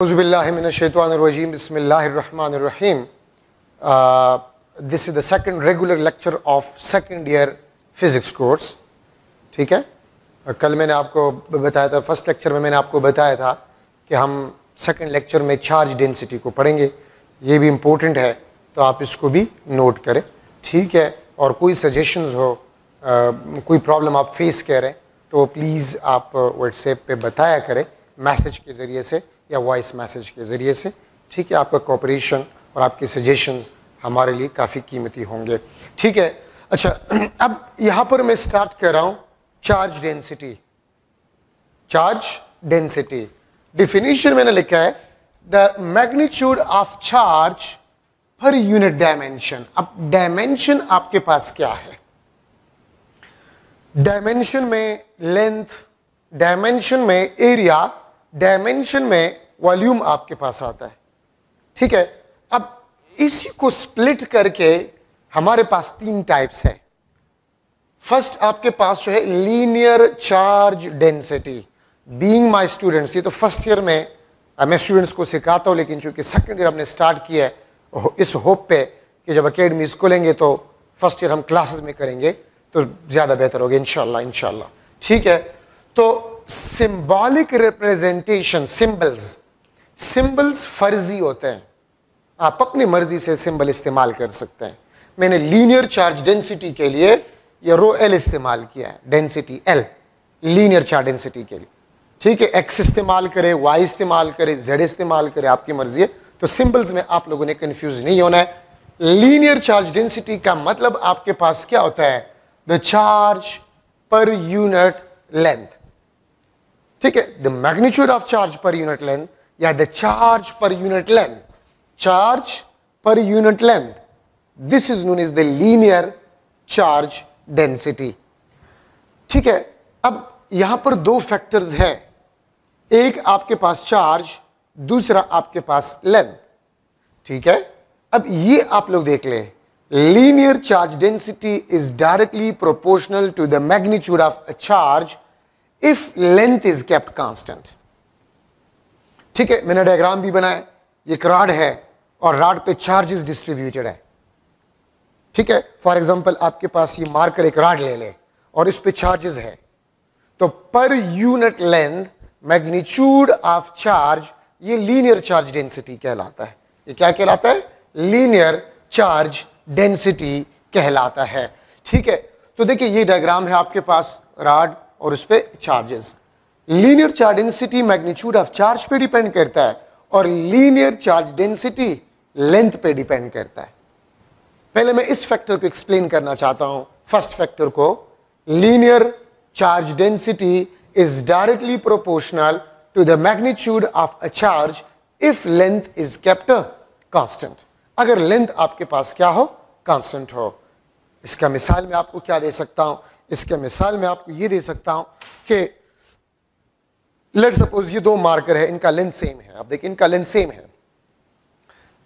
Auzubillahiminash-shaytanir-rajim. Bismillahir-rahmanir-rahim. This is the second regular lecture of second year physics course. ठीक है, कल मैंने आपको बताया था, फर्स्ट लेक्चर में मैंने आपको बताया था कि हम सेकंड लेक्चर में चार्ज डेंसिटी को पढ़ेंगे. ये भी इम्पोर्टेंट है, तो आप इसको भी नोट करें. ठीक है, और कोई सजेशंस हो, कोई प्रॉब्लम आप फेस कर रहे हैं तो प्लीज़ आप व्हाट्सएप पे बताया करें, मैसेज के ज़रिए से या वॉइस मैसेज के ज़रिए से. ठीक है, आपका कोऑपरेशन और आपके सजेशंस हमारे लिए काफ़ी कीमती होंगे. ठीक है, अच्छा, अब यहाँ पर मैं स्टार्ट कर रहा हूँ charge density. Charge density definition मैंने लिखा है the magnitude of charge per unit dimension. अब डायमेंशन आपके पास क्या है? डायमेंशन में लेंथ, डायमेंशन में एरिया, डायमेंशन में वॉल्यूम आपके पास आता है. ठीक है, अब इसी को स्प्लिट करके हमारे पास तीन टाइप्स है. फर्स्ट आपके पास जो है linear charge density. Being my students, ये तो फर्स्ट ईयर में मैं स्टूडेंट्स को सिखाता हूं, लेकिन चूंकि सेकंड ईयर हमने स्टार्ट किया है इस होप पे कि जब एकेडमीज खोलेंगे तो फर्स्ट ईयर हम क्लासेस में करेंगे तो ज़्यादा बेहतर होगा इंशाल्लाह इंशाल्लाह. ठीक है, तो सिंबॉलिक रिप्रेजेंटेशन, सिंबल्स फर्जी होते हैं. आप अपनी मर्जी से सिंबल इस्तेमाल कर सकते हैं. मैंने लीनियर चार्ज डेंसिटी के लिए ये रो एल इस्तेमाल किया है, density L linear charge density के लिए. ठीक है, एक्स इस्तेमाल करें, वाई इस्तेमाल करें, जेड इस्तेमाल करें, आपकी मर्जी है. तो सिंबल्स में आप लोगों ने कंफ्यूज नहीं होना है. लीनियर चार्ज डेंसिटी का मतलब आपके पास क्या होता है? The charge per unit length. ठीक है, the magnitude of charge per unit length या the charge per unit length. Charge per unit length, this is known as the linear charge density. ठीक है, अब यहां पर दो फैक्टर्स हैं. एक आपके पास चार्ज, दूसरा आपके पास लेंथ. ठीक है, अब ये आप लोग देख लें. Linear charge density is directly proportional to the magnitude of a charge if length is kept constant. ठीक है, मैंने डायग्राम भी बनाया. ये एक रॉड है और रॉड पे चार्जेस डिस्ट्रीब्यूटेड है. ठीक है, फॉर एग्जांपल आपके पास ये मार्कर एक रॉड ले ले और इस पे चार्जेस है, तो पर unit length magnitude of charge, ये लीनियर चार्ज डेंसिटी कहलाता है. ये क्या कहलाता है? लीनियर चार्ज डेंसिटी कहलाता है. ठीक है, तो देखिए ये डायग्राम है आपके पास, रॉड और उस पे charges. Linear charge density magnitude of charge पे डिपेंड करता है और लीनियर चार्ज डेंसिटी लेंथ पे डिपेंड करता है. पहले मैं इस फैक्टर को एक्सप्लेन करना चाहता हूं. फर्स्ट फैक्टर को, linear charge density is directly proportional to the magnitude of a charge if length is kept constant. अगर लेंथ आपके पास क्या हो? कांस्टेंट हो. इसका मिसाल मैं आपको क्या दे सकता हूं? इसका मिसाल मैं आपको ये दे सकता हूं कि लेट्स सपोज ये दो मार्कर है, इनका लेंथ सेम है. आप देखिए इनका लेंथ सेम है.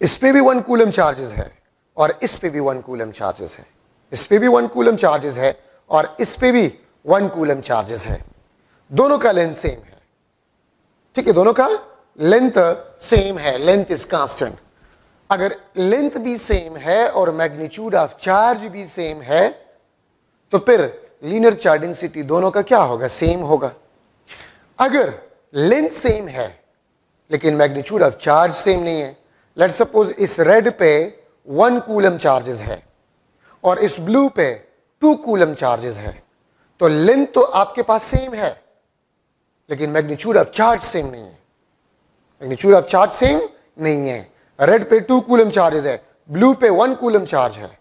इस पे भी 1 कूलम चार्जेस है और इस पे भी 1 कूलम चार्जेस है. इस पे भी 1 कूलम चार्जेस है और इस पे भी 1 कूलम चार्जेस है. दोनों का लेंथ सेम है. ठीक है, दोनों का लेंथ सेम है, लेंथ इज कांस्टेंट. अगर लेंथ भी सेम है और मैग्नीट्यूड ऑफ चार्ज भी सेम है तो फिर लीनियर चार्ज डेंसिटी दोनों का क्या होगा? सेम होगा. अगर लेंथ सेम है लेकिन मैग्नीट्यूड ऑफ चार्ज सेम नहीं है, लेट्स सपोज इस रेड पे 1 कूलम चार्जेस है और इस ब्लू पे 2 कूलम चार्जेस है, तो लेंथ तो आपके पास सेम है लेकिन मैग्नीट्यूड ऑफ चार्ज सेम नहीं है. मैग्नीट्यूड ऑफ चार्ज सेम नहीं है. रेड पे 2 कूलम चार्जेस है, ब्लू पे 1 कूलम चार्ज है.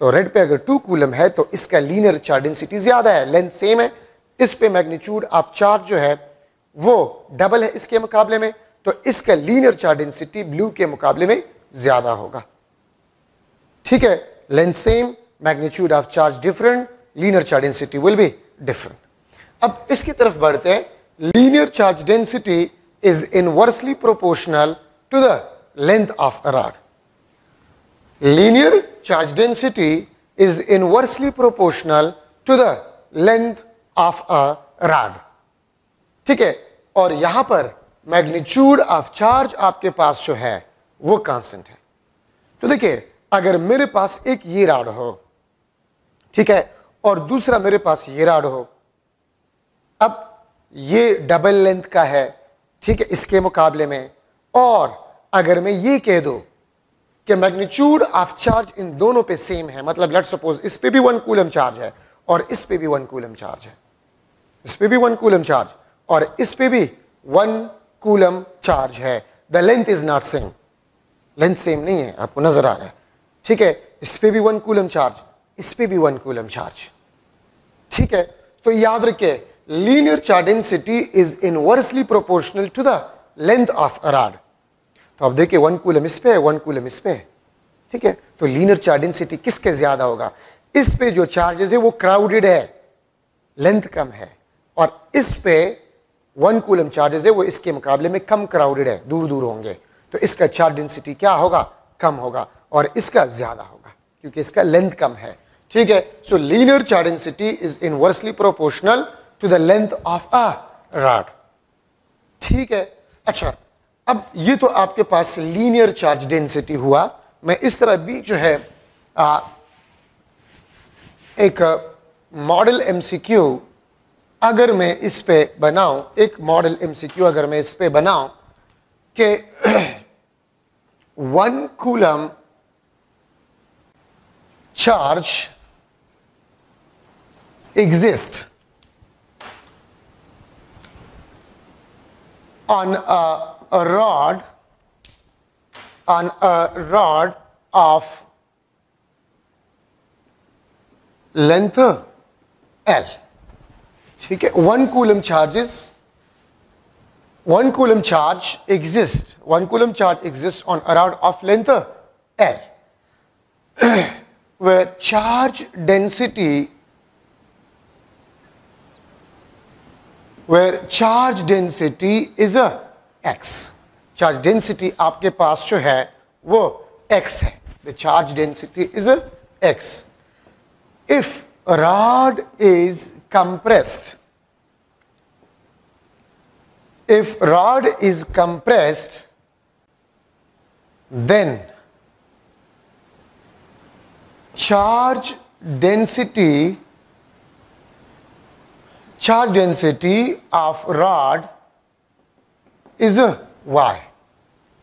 तो रेड पे अगर 2 कूलम है तो इसका लीनियर चार्ज डेंसिटी ज्यादा है, लेंथ सेम है. इस पे मैग्नीट्यूड ऑफ चार्ज जो है वो डबल है इसके मुकाबले में, तो इसका लीनियर चार्ज डेंसिटी ब्लू के मुकाबले में ज्यादा होगा. ठीक है, length same, magnitude of charge different, linear charge density will be different. अब इसकी तरफ बढ़ते हैं. Linear charge density is inversely proportional to the length of a rod. Linear charge density is inversely proportional to the length of a rod. ठीक है, और यहां पर मैग्नीट्यूड ऑफ चार्ज आपके पास जो है वो कांस्टेंट है। तो देखिए, अगर मेरे पास एक ये रॉड हो, ठीक है, और दूसरा मेरे पास ये रॉड हो, अब ये डबल लेंथ का है, ठीक है, इसके मुकाबले में, और अगर मैं ये कह दूं कि मैग्नीट्यूड ऑफ चार्ज इन दोनों पे सेम है, मतलब लेट्स सपोज इस पे भी 1 कूलम चार्ज है और इस पे भी 1 कूलम चार्ज है, इस पे भी 1 कूलम चार्ज और इस पे भी 1 कूलम चार्ज है, the length is not same, length same नहीं है, आपको नजर आ रहा है, ठीक है, इस पे भी 1 कूलम चार्ज, इस पे भी 1 कूलम चार्ज, ठीक है। तो याद रखिए, linear charge density is inversely proportional to the length of a rod. तो अब देखिए, 1 कूलम इस पे है, 1 कूलम इस पे है, ठीक है, तो लीनियर चार्ज डेंसिटी किसके ज्यादा होगा? इस पे जो चार्जेस है वो क्राउडेड है, लेंथ कम है, और इस पे 1 कूलम चार्जेस है वो इसके मुकाबले में कम क्राउडेड है, दूर दूर होंगे, तो इसका चार्ज डेंसिटी क्या होगा? कम होगा, और इसका ज्यादा होगा क्योंकि इसका लेंथ कम है, ठीक है। So linear charge density is inversely proportional to the length of a rod, ठीक है। अच्छा, अब ये तो आपके पास लीनियर चार्ज डेंसिटी हुआ। मैं इस तरह भी जो है एक मॉडल एमसीक्यू अगर मैं इस पे बनाऊं, एक मॉडल एमसीक्यू अगर मैं इस पे बनाऊं कि 1 coulomb charge exist on a rod of length L, ठीक है। 1 coulomb charges, 1 coulomb charge exist, 1 coulomb charge exist on a rod of length L where charge density is a x, charge density आपके पास जो है वो x है, the charge density is a x. If a rod is compressed, if rod is compressed, then charge density of rod is a y.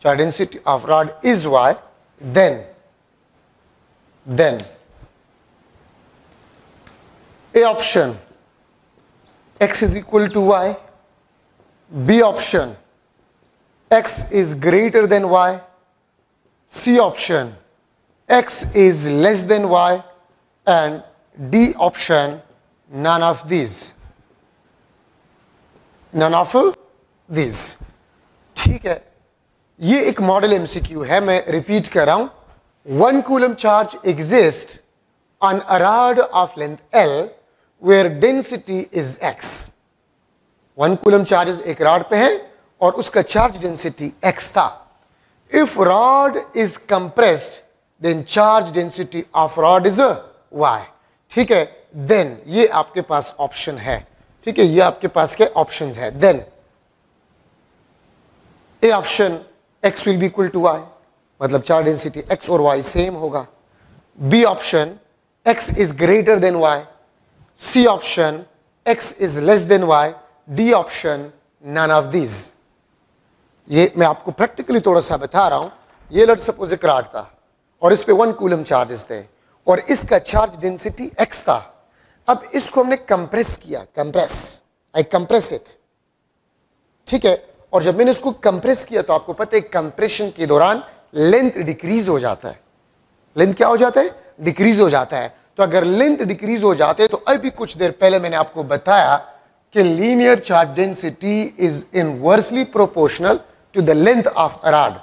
Charge density of rod is y. Then A option, x is equal to y. B option, x is greater than y. C option, x is less than y. And D option, none of these. None of these. ठीक है, ये एक model MCQ है, मैं repeat कर रहा हूं. 1 coulomb charge exist on a rod of length L where density is x. 1 coulomb charge एक रॉड पे है और उसका चार्ज डेंसिटी x था. If rod is compressed, then charge density of rod is a y. ठीक है, then ये आपके पास ऑप्शन है. ठीक है, ये आपके पास के ऑप्शंस है. Then A option x will be equal to y, मतलब चार्ज डेंसिटी x और y सेम होगा. B option x is greater than y. C option, x is less than y. D option, none of these. ये मैं आपको practically थोड़ा सा बता रहा हूं. ये लेट्स सपोज एक रॉड था और इस पे 1 कूलम चार्जेस थे और इसका चार्ज डेंसिटी x था. अब इसको हमने कंप्रेस किया, आई कंप्रेस इट. ठीक है, और जब मैंने इसको कंप्रेस किया तो आपको पता है कंप्रेशन के दौरान लेंथ डिक्रीज हो जाता है. लेंथ क्या हो जाता है? डिक्रीज हो जाता है. तो अगर लेंथ डिक्रीज हो जाते हैं तो अभी कुछ देर पहले मैंने आपको बताया कि linear charge density is inversely proportional to the length of a rod.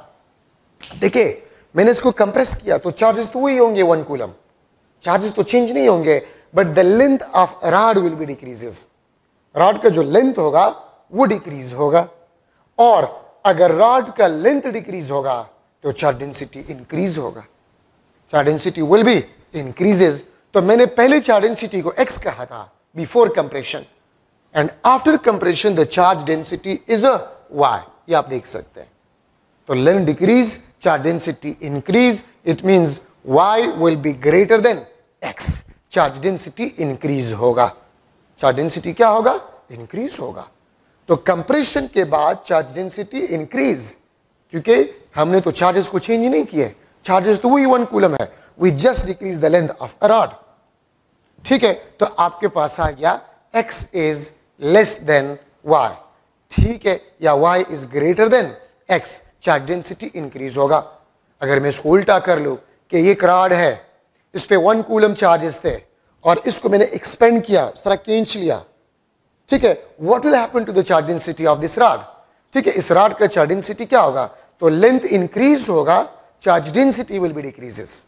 देखिए, मैंने इसको कंप्रेस किया तो चार्जेस तो वही होंगे 1 कूलम, चार्जेस तो चेंज नहीं होंगे, but the length of rod will be decreases. Rod का जो लेंथ होगा वो डिक्रीज होगा, और अगर रॉड का लेंथ डिक्रीज होगा तो चार्ज डेंसिटी इंक्रीज होगा. Charge density will B increases. तो मैंने पहले चार्ज डेंसिटी को x कहा था before compression, and after compression the charge density is a y. ये आप देख सकते हैं। तो length decrease, charge density increase, it means y will be greater than x, charge density increase होगा। चार्ज डेंसिटी क्या होगा? इंक्रीज होगा। तो कंप्रेशन के बाद चार्ज डेंसिटी इंक्रीज, क्योंकि हमने तो चार्जेस को चेंज नहीं किए, चार्जेस तो वही 1 कूलम है, we just decrease the length of a rod. ठीक है, तो आपके पास आ गया x is less than y, ठीक है, या y is greater than x, charge density increase होगा। अगर मैं इसको उल्टा कर लूं कि ये रॉड है, इस पे 1 कूलम चार्जेस थे और इसको मैंने एक्सपेंड किया, इस तरह खींच लिया, ठीक है, what will happen to the charge density of this rod? ठीक है, इस रॉड का चार्ज डेंसिटी क्या होगा? तो लेंथ इंक्रीज होगा, charge density will B decreases.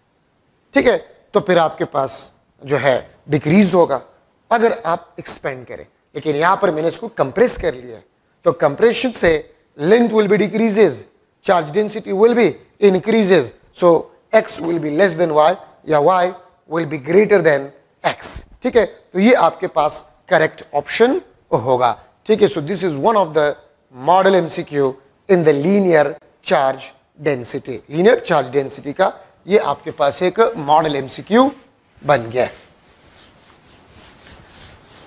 ठीक है, तो फिर आपके पास जो है डिक्रीज होगा अगर आप एक्सपेंड करें, लेकिन यहां पर मैंने इसको कंप्रेस कर लिया है, तो कंप्रेशन से length will be decreases, charge density will B increases, so x will be less than y या y will be greater than x। ठीक है, तो ये आपके पास करेक्ट ऑप्शन होगा। ठीक है, so this is one of the model MCQ in the linear charge density. Linear charge density का ये आपके पास एक मॉडल एमसीक्यू बन गया।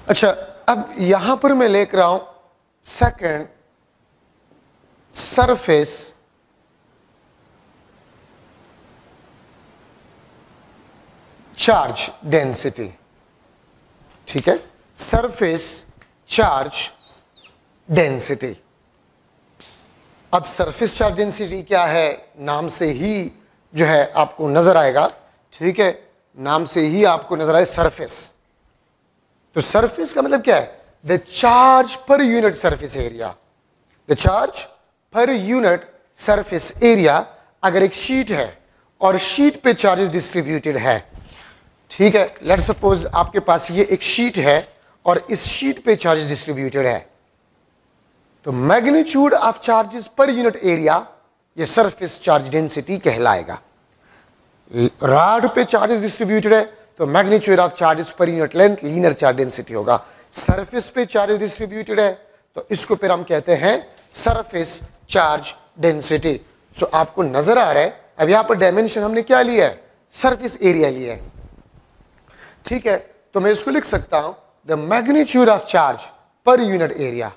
अच्छा, अब यहां पर मैं लेकर रहा हूं सेकंड, सरफेस चार्ज डेंसिटी। ठीक है, सरफेस चार्ज डेंसिटी। अब सरफेस चार्ज डेंसिटी क्या है, नाम से ही जो है आपको नजर आएगा। ठीक है, नाम से ही आपको नजर आए सरफेस। तो सरफेस का मतलब क्या है? The charge per unit surface area, the charge per unit surface area. अगर एक शीट है और शीट पे चार्जेस डिस्ट्रीब्यूटेड है, ठीक है, लेट सपोज आपके पास ये एक शीट है और इस शीट पे चार्जेस डिस्ट्रीब्यूटेड है, तो मैग्नीट्यूड ऑफ चार्जेस पर यूनिट एरिया ये सरफेस चार्ज डेंसिटी कहलाएगा। रॉड पे चार्जेस डिस्ट्रीब्यूटेड है तो मैग्नीट्यूड ऑफ चार्जेस पर unit length linear charge density होगा। सरफेस पे चार्जेस डिस्ट्रीब्यूटेड है तो इसको फिर हम कहते हैं सरफेस चार्ज डेंसिटी। सो आपको नजर आ रहा है, अब यहां पर डायमेंशन हमने क्या लिया है? सरफेस एरिया लिया है। ठीक है, तो मैं इसको लिख सकता हूं the magnitude of charge per unit area,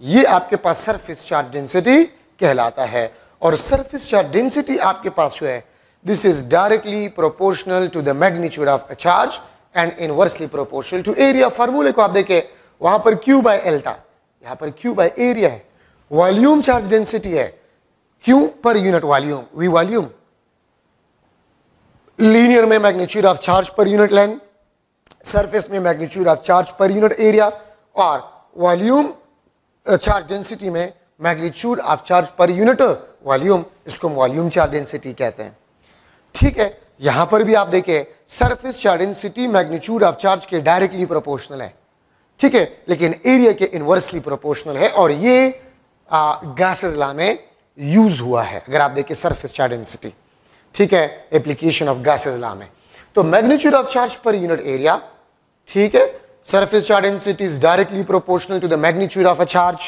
ये आपके पास सरफेस चार्ज डेंसिटी कहलाता है। और सरफेस चार्ज डेंसिटी आपके पास जो है, this is directly proportional to the magnitude of a charge and inversely proportional to area. फार्मूले को आप देखें, वहां पर Q बाय L था, यहां पर Q बाय एरिया है। वॉल्यूम चार्ज डेंसिटी है Q per unit volume, V volume. Linear में magnitude of charge per unit length, surface में magnitude of charge per unit area, और वॉल्यूम चार्ज डेंसिटी में magnitude of charge per unit volume, इसको हम volume charge density कहते हैं। ठीक है, यहां पर भी आप देखें surface charge density magnitude of charge के डायरेक्टली प्रोपोर्शनल है, ठीक है, लेकिन एरिया के इनवर्सली प्रोपोर्शनल है, और ये गॉसेस लॉ में यूज हुआ है। अगर आप देखें सरफेस चार्ज डेंसिटी, ठीक है, एप्लीकेशन ऑफ गॉसेस लॉ में, तो magnitude of charge per unit area, ठीक है, surface charge density is directly proportional to the magnitude of a charge,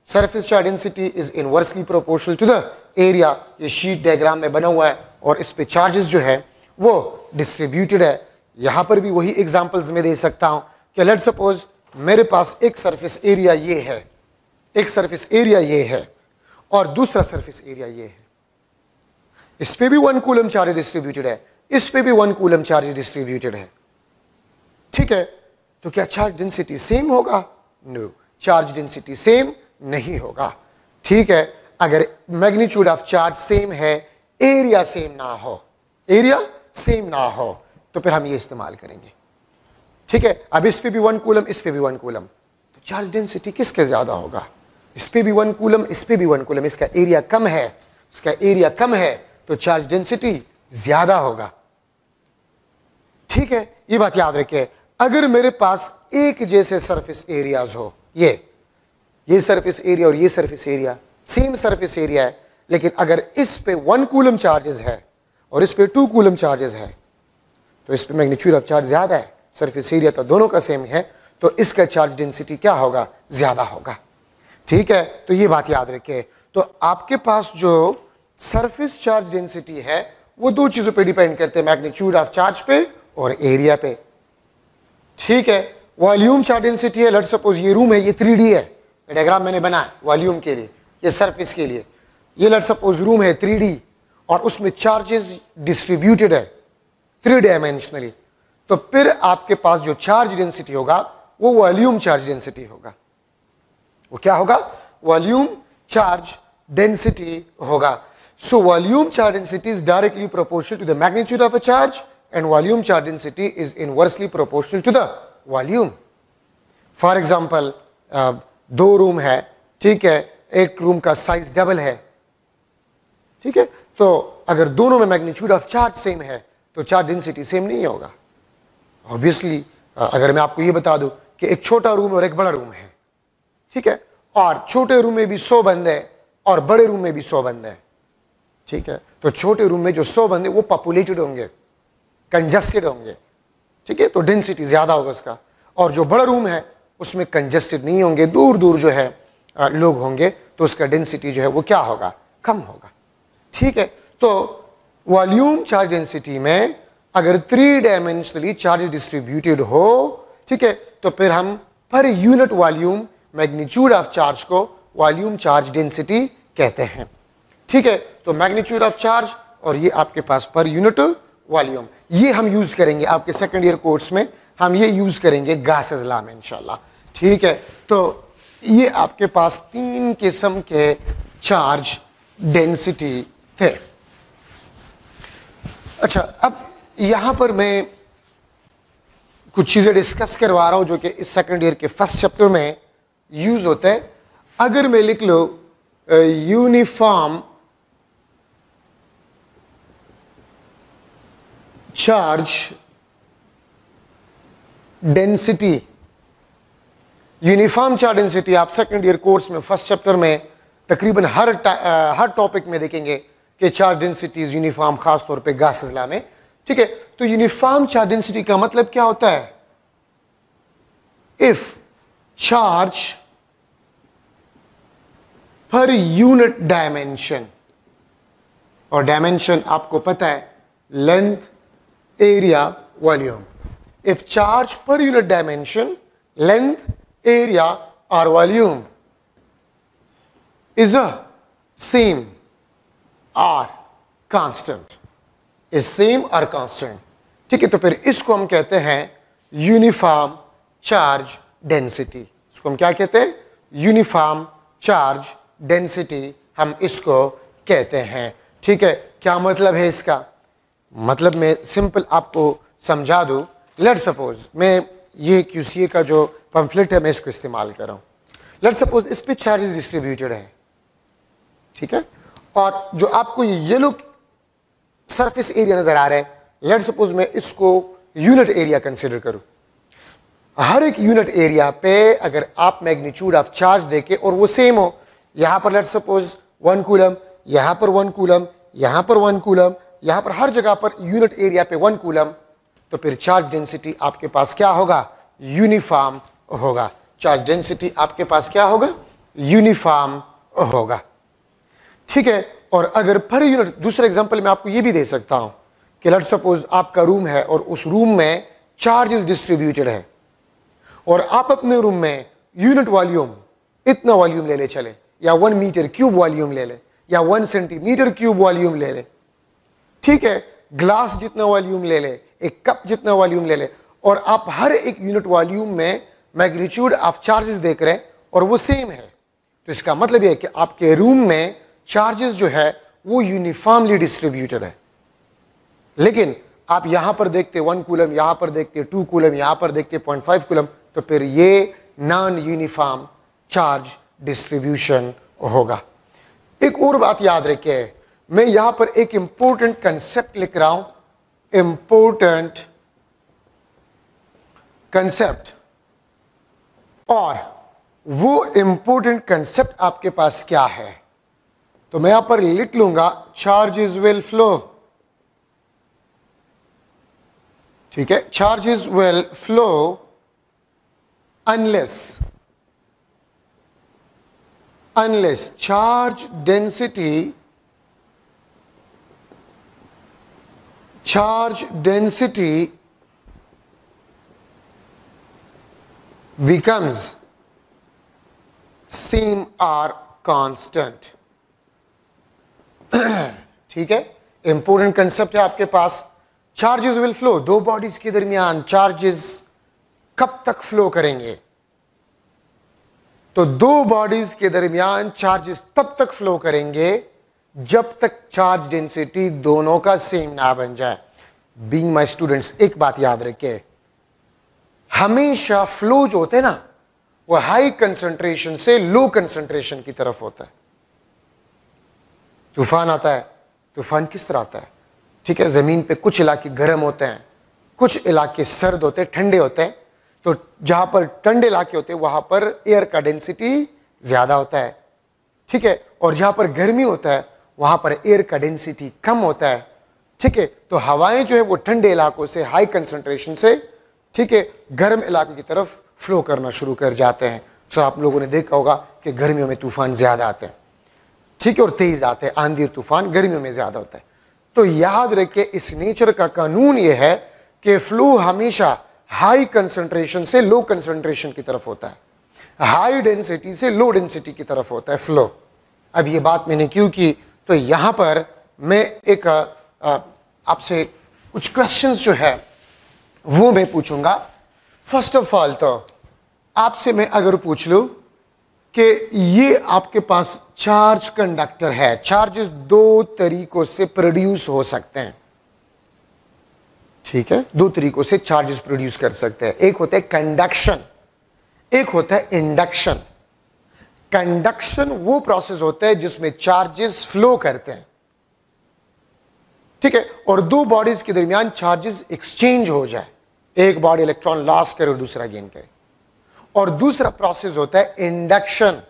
surface charge density is inversely proportional to the area। ये sheet diagram में बना हुआ है और इस पे चार्जेस जो है वो डिस्ट्रीब्यूटेड है। यहां पर भी वही एग्जांपल्स में दे सकता हूं कि लेट सपोज मेरे पास एक सरफेस एरिया ये है, एक सरफेस एरिया ये है और दूसरा सरफेस एरिया ये है। इस पे भी 1 कूलम चार्ज डिस्ट्रीब्यूटेड है, इस पे भी 1 कूलम चार्ज डिस्ट्रीब्यूटेड है। ठीक है, तो क्या चार्ज डेंसिटी सेम होगा? नो, चार्ज डेंसिटी सेम नहीं होगा। ठीक है, अगर मैग्नीट्यूड ऑफ चार्ज सेम है, एरिया सेम ना हो, एरिया सेम ना हो, तो फिर हम ये इस्तेमाल करेंगे। ठीक है, अब इस पे भी 1 कूलम, इस पे भी 1 कूलम, तो चार्ज डेंसिटी किसके ज्यादा होगा? इस पे भी 1 कूलम, इस पे भी 1 कूलम, इसका एरिया कम है, इसका एरिया कम है, तो चार्ज डेंसिटी ज्यादा होगा। ठीक है, ये बात याद रखिए। अगर मेरे पास एक जैसे सरफेस एरियाज हो, ये सरफेस एरिया और ये surface area same surface area है, लेकिन अगर इस पे 1 कूलम चार्जेस है और इस पे 2 कूलम चार्जेस है, तो इस पे मैग्नीट्यूड ऑफ चार्ज ज्यादा है, सरफेस एरिया तो दोनों का सेम है, तो इसका चार्ज डेंसिटी क्या होगा? ज्यादा होगा। ठीक है, तो ये बात याद रखें। तो आपके पास जो सरफेस चार्ज डेंसिटी है वो दो चीजों पे डिपेंड करते हैं, मैग्नीट्यूड ऑफ चार्ज पे और एरिया पे। ठीक है, वॉल्यूम चार्ज डेंसिटी है, लेट्स सपोज ये रूम है, ये 3D है, डायग्राम मैंने बनाया वॉल्यूम के लिए, ये सरफेस के लिए, ये लेट्स सपोज रूम है 3D और उसमें चार्जेस डिस्ट्रीब्यूटेड है 3 डायमेंशनली, तो फिर आपके पास जो चार्ज डेंसिटी होगा वो वॉल्यूम चार्ज डेंसिटी होगा। वो क्या होगा? वॉल्यूम चार्ज डेंसिटी होगा। So volume charge density is directly proportional to the magnitude of a charge and volume charge density is inversely proportional to the volume. For example, दो room है, ठीक है, एक रूम का साइज डबल है, ठीक है, तो अगर दोनों में मैग्नीट्यूड ऑफ चार्ज सेम है तो चार्ज डेंसिटी सेम नहीं होगा। ऑब्वियसली अगर मैं आपको ये बता दूं कि एक छोटा रूम और एक बड़ा रूम है, ठीक है, और छोटे रूम में भी 100 बंदे हैं और बड़े रूम में भी 100 बंदे हैं, ठीक है, तो छोटे रूम में जो 100 बंदे वो पॉपुलेटेड होंगे, कंजस्टेड होंगे, ठीक है, तो डेंसिटी ज्यादा होगा उसका। और जो बड़ा रूम है उसमें कंजस्टेड नहीं होंगे, दूर दूर जो है लोग होंगे, तो उसका डेंसिटी जो है वो क्या होगा? कम होगा। ठीक है, तो वॉल्यूम चार्ज डेंसिटी में अगर 3 डायमेंशनली चार्ज डिस्ट्रीब्यूटेड हो, ठीक है, तो फिर हम पर unit volume magnitude of charge को वॉल्यूम चार्ज डेंसिटी कहते हैं। ठीक है, तो मैग्नीट्यूड ऑफ चार्ज और ये आपके पास पर यूनिट वॉल्यूम, ये हम यूज करेंगे आपके सेकंड ईयर कोर्स में, हम ये यूज करेंगे गॉसेस लॉ में इंशाल्लाह। ठीक है, तो ये आपके पास 3 किस्म के चार्ज डेंसिटी थे। अच्छा, अब यहां पर मैं कुछ चीजें डिस्कस करवा रहा हूं जो कि इस सेकंड ईयर के फर्स्ट चैप्टर में यूज होते हैं। अगर मैं लिख लो uniform charge density, uniform charge density आप सेकंड ईयर कोर्स में फर्स्ट चैप्टर में तकरीबन हर टॉपिक में देखेंगे कि चार्ज डेंसिटी इज यूनिफॉर्म, खास तौर पे गॉसेस लॉ में। ठीक है, तो यूनिफॉर्म चार्ज डेंसिटी का मतलब क्या होता है? If charge per unit dimension, और डायमेंशन आपको पता है length, area, volume. If charge per unit dimension, length, area और volume is a same or constant, is same or constant। ठीक है, तो फिर इसको हम कहते हैं यूनिफॉर्म चार्ज डेंसिटी। इसको हम क्या कहते हैं? यूनिफॉर्म चार्ज डेंसिटी हम इसको कहते हैं। ठीक है, क्या मतलब है इसका? मतलब मैं सिंपल आपको समझा दूं। लेट्स सपोज मैं ये QCA का जो पंफलेट है मैं इसको इस्तेमाल कर रहा हूं। लेट्स सपोज इस पे चार्जेस डिस्ट्रीब्यूटेड है, ठीक है, और जो आपको ये येलो सरफेस एरिया नजर आ रहा है, लेट्स सपोज मैं इसको यूनिट एरिया कंसीडर करूं। हर एक यूनिट एरिया पे अगर आप मैग्नीट्यूड ऑफ चार्ज देके और वो सेम हो, यहां पर लेट्स सपोज 1 कूलम, यहां पर 1 कूलम, यहां पर 1 कूलम, यहां पर हर जगह पर यूनिट एरिया पे 1 कूलम, तो फिर चार्ज डेंसिटी आपके पास क्या होगा? यूनिफॉर्म होगा। चार्ज डेंसिटी आपके पास क्या होगा? यूनिफॉर्म होगा। ठीक है, और अगर पर यूनिट, दूसरा एग्जांपल मैं आपको ये भी दे सकता हूं कि लेट्स सपोज आपका रूम है और उस रूम में चार्जेस डिस्ट्रीब्यूटेड है और आप अपने रूम में यूनिट वॉल्यूम इतना वॉल्यूम ले ले चले, या 1 मीटर क्यूब वॉल्यूम ले ले, या 1 सेंटीमीटर क्यूब वॉल्यूम ले ले, ठीक है, ग्लास जितना वॉल्यूम ले ले, एक कप जितना वॉल्यूम ले ले, और आप हर एक यूनिट वॉल्यूम में मैग्नीट्यूड ऑफ चार्जेस देख रहे हैं और वो सेम है, तो इसका मतलब यह है कि आपके रूम में चार्जेस जो है वो यूनिफॉर्मली डिस्ट्रीब्यूटेड है। लेकिन आप यहां पर देखते 1 कूलम, यहां पर देखते 2 कूलम, यहां पर देखते 0.5 कूलम, तो फिर ये नॉन यूनिफॉर्म चार्ज डिस्ट्रीब्यूशन होगा। एक और बात याद रखिए, मैं यहां पर एक इंपॉर्टेंट कंसेप्ट लिख रहा हूं, इंपॉर्टेंट कंसेप्ट, और वो इंपॉर्टेंट कंसेप्ट आपके पास क्या है? तो मैं यहां पर लिख लूंगा चार्जेस विल फ्लो। ठीक है, charges will flow unless unless charge density becomes same or constant. ठीक है, इंपोर्टेंट कंसेप्ट है आपके पास. चार्जेस विल फ्लो, दो बॉडीज के दरमियान चार्जेस कब तक फ्लो करेंगे? तो दो बॉडीज के दरमियान चार्जेस तब तक फ्लो करेंगे जब तक चार्ज डेंसिटी दोनों का सेम ना बन जाए. बीइंग माय स्टूडेंट्स, एक बात याद रखिए, हमेशा फ्लो जो होते हैं ना, वो हाई कंसंट्रेशन से लो कंसंट्रेशन की तरफ होता है. तूफान आता है, तूफान किस तरह आता है? ठीक है, जमीन पे कुछ इलाके गर्म होते हैं, कुछ इलाके सर्द होते हैं, ठंडे होते हैं. तो जहां पर ठंडे इलाके होते हैं वहां पर एयर का डेंसिटी ज्यादा होता है. ठीक है, और जहां पर गर्मी होता है वहां पर एयर का डेंसिटी कम होता है. ठीक है, तो हवाएं जो है वो ठंडे इलाकों से हाई कंसंट्रेशन से, ठीक है, गर्म इलाकों की तरफ फ्लो करना शुरू कर जाते हैं. तो आप लोगों ने देखा होगा कि गर्मियों में तूफान ज्यादा आते हैं, ठीक है, और तेज आते हैं. आंधी और तूफान गर्मियों में ज्यादा होता है. तो याद रखिए, इस नेचर का कानून यह है कि फ्लो हमेशा हाई कंसंट्रेशन से लो कंसंट्रेशन की तरफ होता है, हाई डेंसिटी से लो डेंसिटी की तरफ होता है फ्लो. अब ये बात मैंने क्यों की? तो यहां पर मैं एक आपसे कुछ क्वेश्चंस जो है वो मैं पूछूंगा. फर्स्ट ऑफ ऑल तो आपसे मैं अगर पूछ लूं कि ये आपके पास चार्ज कंडक्टर है, चार्जेस दो तरीकों से प्रोड्यूस हो सकते हैं. ठीक है, दो तरीकों से चार्जेस प्रोड्यूस कर सकते हैं. एक होता है कंडक्शन, एक होता है इंडक्शन. कंडक्शन वो प्रोसेस होता है जिसमें चार्जेस फ्लो करते हैं, ठीक है, और दो बॉडीज के दरमियान चार्जेस एक्सचेंज हो जाए, एक बॉडी इलेक्ट्रॉन लॉस करे और दूसरा गेन करे. और दूसरा प्रोसेस होता है इंडक्शन.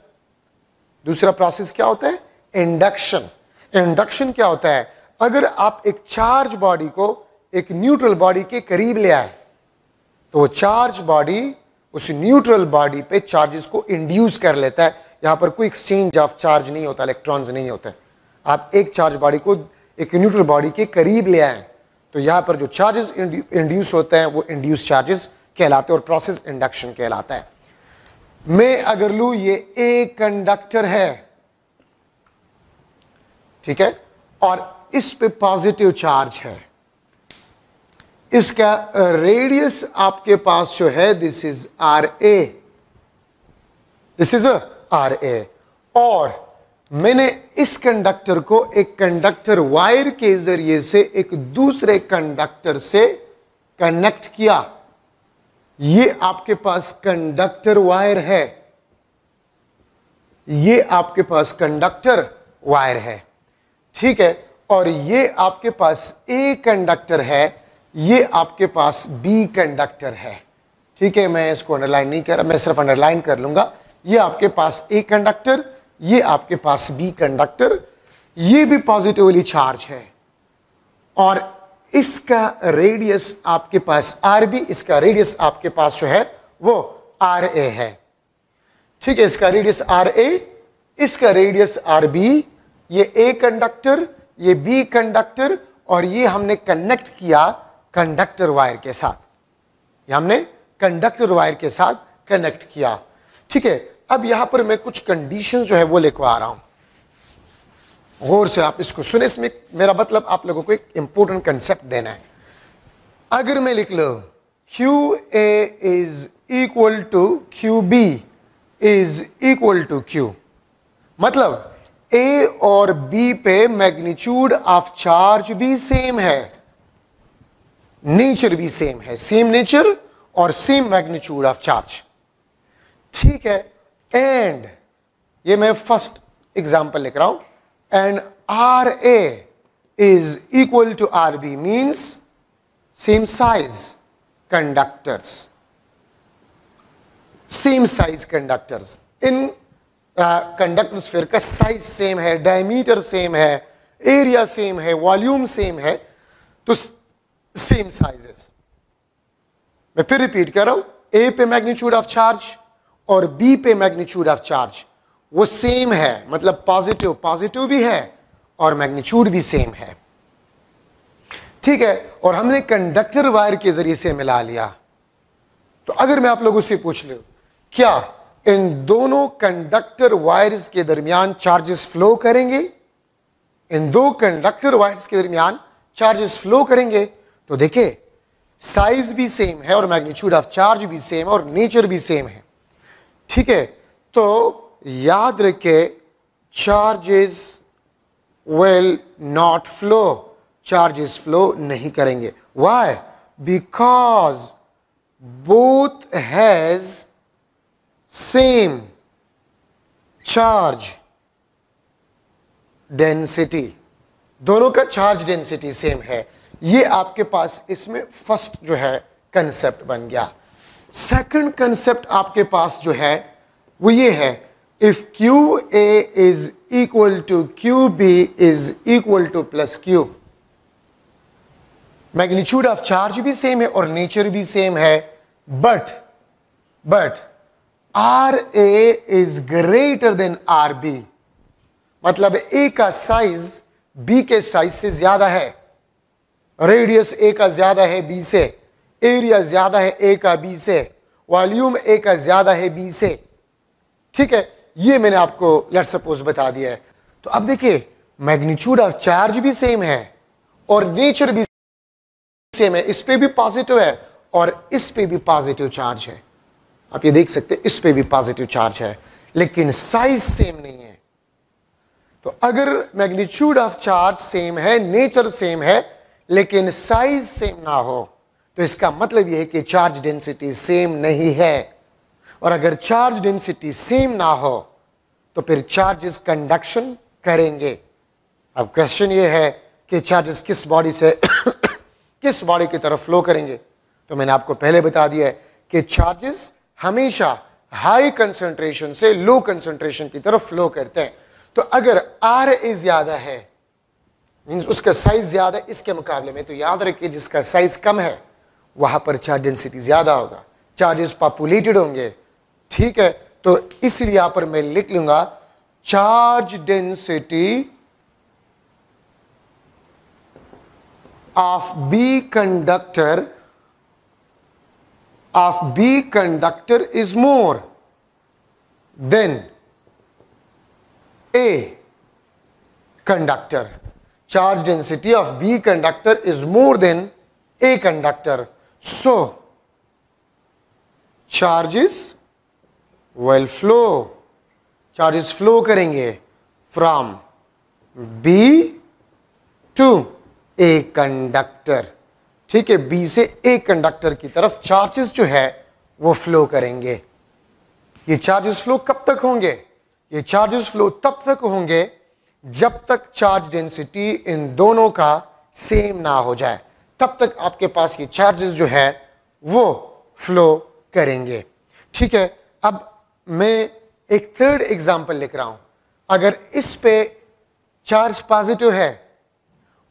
दूसरा प्रोसेस क्या होता है? इंडक्शन. इंडक्शन क्या होता है? अगर आप एक चार्ज बॉडी को एक न्यूट्रल बॉडी के करीब ले आए तो वो चार्ज बॉडी उस न्यूट्रल बॉडी पे चार्जेस को इंड्यूस कर लेता है. यहां पर कोई एक्सचेंज ऑफ चार्ज नहीं होता, इलेक्ट्रॉन्स नहीं होते. आप एक चार्ज बॉडी को एक न्यूट्रल बॉडी के करीब ले आए तो यहां पर जो चार्जेस इंड्यूस होते हैं वो इंड्यूस चार्जेस कहलाते हैं और प्रोसेस इंडक्शन कहलाता है. मैं अगर लूं ये एक कंडक्टर है, ठीक है, और इस पे पॉजिटिव चार्ज है, इसका रेडियस आपके पास जो है this is R A, this is R A, और मैंने इस कंडक्टर को एक कंडक्टर वायर के जरिए से एक दूसरे कंडक्टर से कनेक्ट किया. ये आपके पास कंडक्टर वायर है, ये आपके पास कंडक्टर वायर है, ठीक है, और ये आपके पास ए कंडक्टर है, ये आपके पास बी कंडक्टर है. ठीक है, मैं इसको अंडरलाइन नहीं कर रहा, मैं सिर्फ अंडरलाइन कर लूंगा. ये आपके पास ए कंडक्टर, ये आपके पास बी कंडक्टर, ये भी पॉजिटिवली चार्ज है और इसका रेडियस आपके पास आर बी, इसका रेडियस आपके पास जो है वो आर ए है. ठीक है, इसका रेडियस आर ए, इसका रेडियस आर बी. ये ए कंडक्टर, ये बी कंडक्टर, और ये हमने कनेक्ट किया कंडक्टर वायर के साथ, ये हमने कंडक्टर वायर के साथ कनेक्ट किया. ठीक है, अब यहां पर मैं कुछ कंडीशन जो है वो लिखवा रहा हूं, गौर से आप इसको सुने. इसमें मेरा मतलब आप लोगों को एक इंपॉर्टेंट कंसेप्ट देना है. अगर मैं लिख लो Q A is equal to Q B is equal to Q, मतलब ए और बी पे मैग्नीट्यूड ऑफ चार्ज भी सेम है, नेचर भी सेम है, सेम नेचर और सेम मैग्नीट्यूड ऑफ चार्ज. ठीक है, एंड ये मैं फर्स्ट एग्जांपल लिख रहा हूं, and R A is equal to R B means same size conductors, same size conductors. इन कंडक्टर स्फीयर का साइज सेम है, डायमीटर सेम है, एरिया सेम है, वॉल्यूम सेम है, तो सेम साइजेस. मैं फिर रिपीट कर रहा हूं, ए पे मैग्नीट्यूड ऑफ चार्ज और बी पे मैग्नीट्यूड ऑफ चार्ज वो सेम है, मतलब पॉजिटिव पॉजिटिव भी है और मैग्नीट्यूड भी सेम है। ठीक है, और हमने कंडक्टर वायर के जरिए से मिला लिया। तो अगर मैं आप लोगों से पूछ लूं, क्या इन दोनों कंडक्टर वायर्स के दरमियान चार्जेस फ्लो करेंगे? इन दो कंडक्टर वायर्स के दरमियान चार्जेस फ्लो करेंगे? तो देखिए, साइज भी सेम है और मैग्नीट्यूड ऑफ चार्ज भी सेम है और नेचर भी सेम है। ठीक है, तो याद रखे, charges will not flow, charges flow नहीं करेंगे। Why? Because both has same charge density, दोनों का चार्ज डेंसिटी सेम है। ये आपके पास इसमें फर्स्ट जो है कंसेप्ट बन गया। सेकंड कंसेप्ट आपके पास जो है वो ये है, if Q A is equal to Q B is equal to plus Q, magnitude of charge भी सेम है और नेचर भी सेम है, but R A is greater than R B, मतलब ए का साइज बी के साइज से ज्यादा है, रेडियस ए का ज्यादा है बी से, एरिया ज्यादा है ए का बी से, वॉल्यूम ए का ज्यादा है बी से। ठीक है, ये मैंने आपको लेट्स सपोज बता दिया है। तो अब देखिए, मैग्नीट्यूड ऑफ चार्ज भी सेम है और नेचर भी सेम है, इस पे भी पॉजिटिव है और इस पे भी पॉजिटिव चार्ज है। आप ये देख सकते हैं, इस पे भी पॉजिटिव चार्ज है, लेकिन साइज सेम नहीं है। तो अगर मैग्नीट्यूड ऑफ चार्ज सेम है, नेचर सेम है, लेकिन साइज सेम ना हो, तो इसका मतलब यह है कि चार्ज डेंसिटी सेम नहीं है। और अगर चार्ज डेंसिटी सेम ना हो तो फिर चार्जेस कंडक्शन करेंगे। अब क्वेश्चन ये है कि चार्जेस किस बॉडी से किस बॉडी की तरफ फ्लो करेंगे। तो मैंने आपको पहले बता दिया है कि चार्जेस हमेशा हाई कंसंट्रेशन से लो कंसंट्रेशन की तरफ फ्लो करते हैं। तो अगर आर ए ज्यादा है, मींस उसका साइज ज्यादा है इसके मुकाबले में, तो याद रखिए जिसका साइज कम है वहां पर चार्ज डेंसिटी ज्यादा होगा, चार्जेस पॉपुलेटेड होंगे। ठीक है, तो इसलिए यहां पर मैं लिख लूंगा charge density of B conductor is more than A conductor. Charge density of B conductor is more than A conductor. So, charges will flow. Charges flow करेंगे from B to A conductor. ठीक है, B से A conductor की तरफ charges जो है वो flow करेंगे। ये चार्जेस फ्लो कब तक होंगे? ये चार्जेस फ्लो तब तक होंगे जब तक चार्ज डेंसिटी इन दोनों का सेम ना हो जाए, तब तक आपके पास ये चार्जेस जो है वो फ्लो करेंगे। ठीक है, अब मैं एक थर्ड एग्जांपल लिख रहा हूं। अगर इस पे चार्ज पॉजिटिव है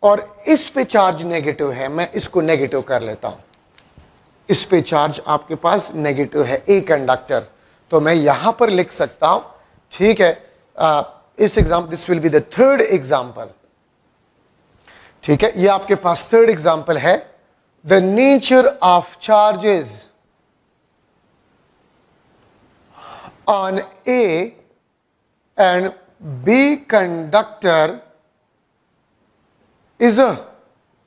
और इस पे चार्ज नेगेटिव है, मैं इसको नेगेटिव कर लेता हूं। इस पे चार्ज आपके पास नेगेटिव है, ए कंडक्टर, तो मैं यहां पर लिख सकता हूं। ठीक है, इस example, this will be the third example. ठीक है, ये आपके पास थर्ड एग्जाम्पल है। The nature of charges on A and B conductor is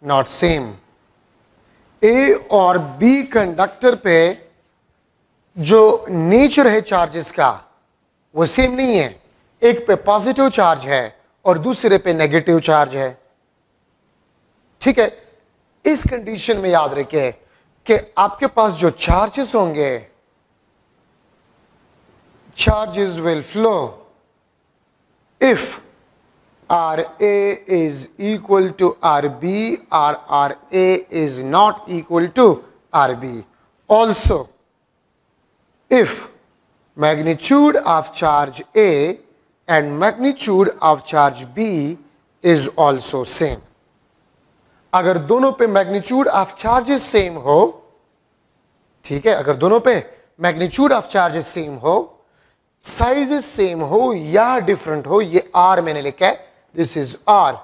not same. A और बी कंडक्टर पे जो नेचर है चार्जेस का वो सेम नहीं है। एक पे पॉजिटिव चार्ज है और दूसरे पे नेगेटिव चार्ज है। ठीक है, इस कंडीशन में याद रखिए कि आपके पास जो चार्जेस होंगे, charges will flow if R A is equal to R B और R A is not equal to R B. Also if magnitude of charge A and magnitude of charge B is also same. अगर दोनों पे magnitude of charges same हो, ठीक है, अगर दोनों पे मैग्नीट्यूड ऑफ चार्जेस सेम हो, साइज सेम हो या डिफरेंट हो, ये आर मैंने लिखा है, दिस इज आर,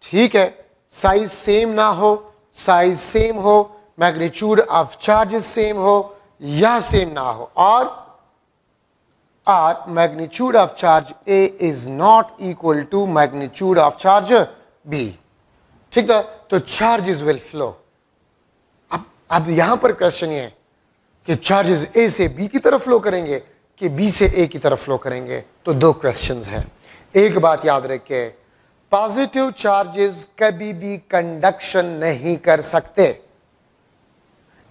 ठीक है। साइज सेम ना हो, साइज सेम हो, मैग्नीट्यूड ऑफ चार्जेस सेम हो या सेम ना हो, और are magnitude of charge A is not equal to magnitude of charge B, ठीक है। तो चार्जेस विल फ्लो। अब यहां पर क्वेश्चन ये है कि चार्जेस ए से बी की तरफ फ्लो करेंगे कि बी से ए की तरफ फ्लो करेंगे। तो दो क्वेश्चंस हैं। एक बात याद रखे, पॉजिटिव चार्जेस कभी भी कंडक्शन नहीं कर सकते।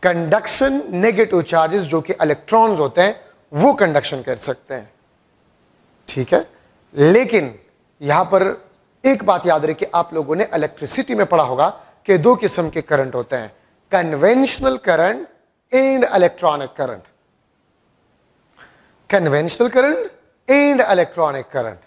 कंडक्शन नेगेटिव चार्जेस जो कि इलेक्ट्रॉन्स होते हैं वो कंडक्शन कर सकते हैं, ठीक है। लेकिन यहां पर एक बात याद रखिए, आप लोगों ने इलेक्ट्रिसिटी में पढ़ा होगा कि दो किस्म के करंट होते हैं, conventional current and electronic current. Conventional current and electronic current,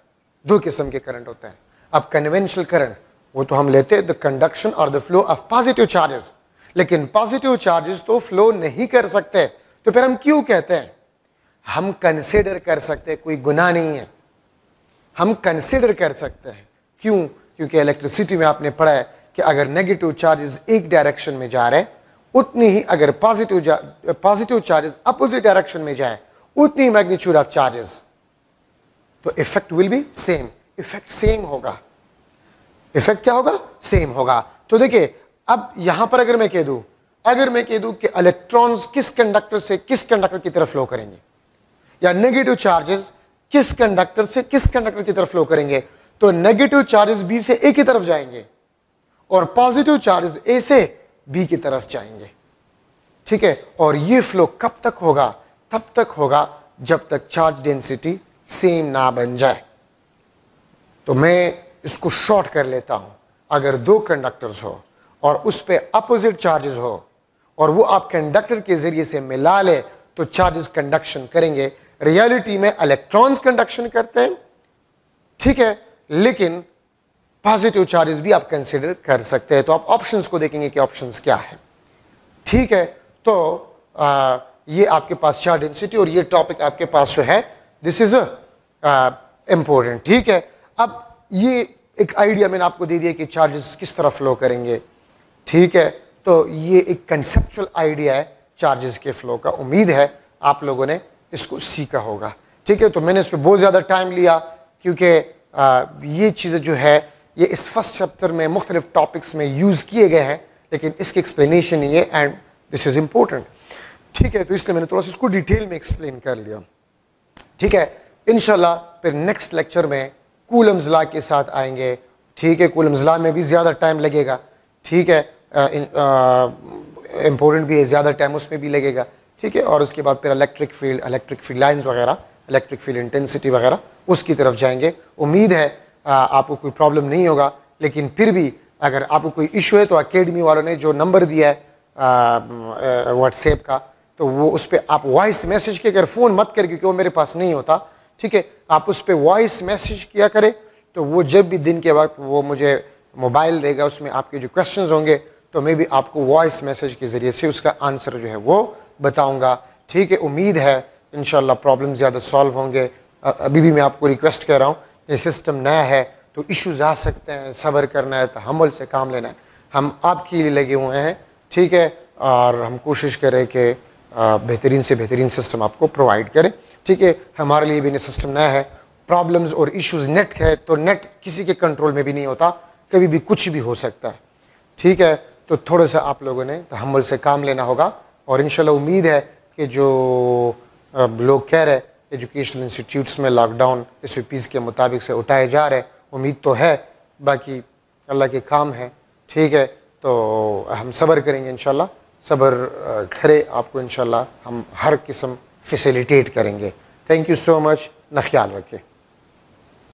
दो किस्म के करंट होते हैं। अब कन्वेंशनल करंट वो तो हम लेते हैं द कंडक्शन और the flow of positive charges, लेकिन पॉजिटिव चार्जेस तो फ्लो नहीं कर सकते। तो फिर हम क्यों कहते हैं, हम कंसिडर कर सकते हैं, कोई गुनाह नहीं है, हम कंसिडर कर सकते हैं। क्यों? क्योंकि इलेक्ट्रिसिटी में आपने पढ़ा है कि अगर नेगेटिव चार्जेस एक डायरेक्शन में जा रहे हैं, उतनी ही अगर पॉजिटिव चार्जेस अपोजिट डायरेक्शन में जाए, उतनी मैग्नीट्यूड ऑफ चार्जेस, तो effect will be same, effect same होगा। इफेक्ट क्या होगा? सेम होगा। तो देखिए, अब यहां पर अगर मैं कह दूं कि इलेक्ट्रॉन्स किस कंडक्टर से किस कंडक्टर की तरफ फ्लो करेंगे, या नेगेटिव चार्जेस किस कंडक्टर से किस कंडक्टर की तरफ फ्लो करेंगे, तो नेगेटिव चार्जेस बी से ए की तरफ जाएंगे और पॉजिटिव चार्जेस ए से बी की तरफ जाएंगे, ठीक है। और ये फ्लो कब तक होगा? तब तक होगा जब तक चार्ज डेंसिटी सेम ना बन जाए। तो मैं इसको शॉर्ट कर लेता हूं, अगर दो कंडक्टर्स हो और उस पे अपोजिट चार्जेस हो और वो आप कंडक्टर के जरिए से मिला ले तो चार्जेस कंडक्शन करेंगे। रियलिटी में इलेक्ट्रॉन्स कंडक्शन करते हैं, ठीक है, लेकिन पॉजिटिव चार्जेस भी आप कंसीडर कर सकते हैं। तो आप ऑप्शंस को देखेंगे कि ऑप्शंस क्या है, ठीक है। तो ये आपके पास चार्ज डेंसिटी और ये टॉपिक आपके पास जो है दिस इज इंपॉर्टेंट, ठीक है। अब ये एक आइडिया मैंने आपको दे दिया कि चार्जेस किस तरह फ्लो करेंगे, ठीक है। तो ये एक कंसेप्चुअल आइडिया है चार्जेस के फ्लो का। उम्मीद है आप लोगों ने इसको सीखा होगा, ठीक है। तो मैंने इस पर बहुत ज़्यादा टाइम लिया क्योंकि ये चीज़ें जो है ये इस फर्स्ट चैप्टर में मुख्तलिफ टॉपिक्स में यूज़ किए गए हैं, लेकिन इसकी एक्सप्लेनेशन नहीं है एंड दिस इज़ इम्पोर्टेंट, ठीक है। तो इसलिए मैंने थोड़ा सा इसको डिटेल में एक्सप्लेन कर लिया, ठीक है। इंशाल्लाह फिर नेक्स्ट लेक्चर में कूलम्स लॉ के साथ आएंगे, ठीक है। कूलम्स लॉ में भी ज़्यादा टाइम लगेगा, ठीक है। इम्पोर्टेंट भी है, ज़्यादा टाइम उसमें भी लगेगा, ठीक है। और उसके बाद फिर इलेक्ट्रिक फील्ड लाइंस वगैरह, इलेक्ट्रिक फील्ड इंटेंसिटी वगैरह उसकी तरफ जाएंगे। उम्मीद है आपको कोई प्रॉब्लम नहीं होगा, लेकिन फिर भी अगर आपको कोई इशू है तो अकेडमी वालों ने जो नंबर दिया है व्हाट्सएप का, तो वो उस पर आप वॉइस मैसेज के, अगर फ़ोन मत कर क्योंकि वो मेरे पास नहीं होता, ठीक है। आप उस पर वॉइस मैसेज किया करें, तो वो जब भी दिन के वक्त वो मुझे मोबाइल देगा, उसमें आपके जो क्वेश्चंस होंगे तो मैं भी आपको वॉइस मैसेज के ज़रिए से उसका आंसर जो है वो बताऊंगा, ठीक है। उम्मीद है इंशाल्लाह प्रॉब्लम ज़्यादा सॉल्व होंगे। अभी भी मैं आपको रिक्वेस्ट कर रहा हूँ, ये सिस्टम नया है तो इश्यूज़ आ सकते हैं, सब्र करना है, तहम्मुल से काम लेना है। हम आपके लिए लगे हुए हैं, ठीक है, और हम कोशिश करें कि बेहतरीन से बेहतरीन सिस्टम आपको प्रोवाइड करें, ठीक है। हमारे लिए भी सिस्टम नया है, प्रॉब्लम्स और इश्यूज़ नेट है, तो नेट किसी के कंट्रोल में भी नहीं होता, कभी भी कुछ भी हो सकता है, ठीक है। तो थोड़ा सा आप लोगों ने तहम्मुल से काम लेना होगा और इंशाल्लाह उम्मीद है कि जो लोग कह रहे हैं एजुकेशनल इंस्टीट्यूट्स में लॉकडाउन SOPs के मुताबिक से उठाए जा रहे हैं, उम्मीद तो है, बाकी अल्लाह के काम है, ठीक है। तो हम सब्र करेंगे इंशाल्लाह, सब्र करें, आपको इंशाल्लाह हम हर किस्म फैसिलिटेट करेंगे। थैंक यू सो मच, न ख्याल रखें।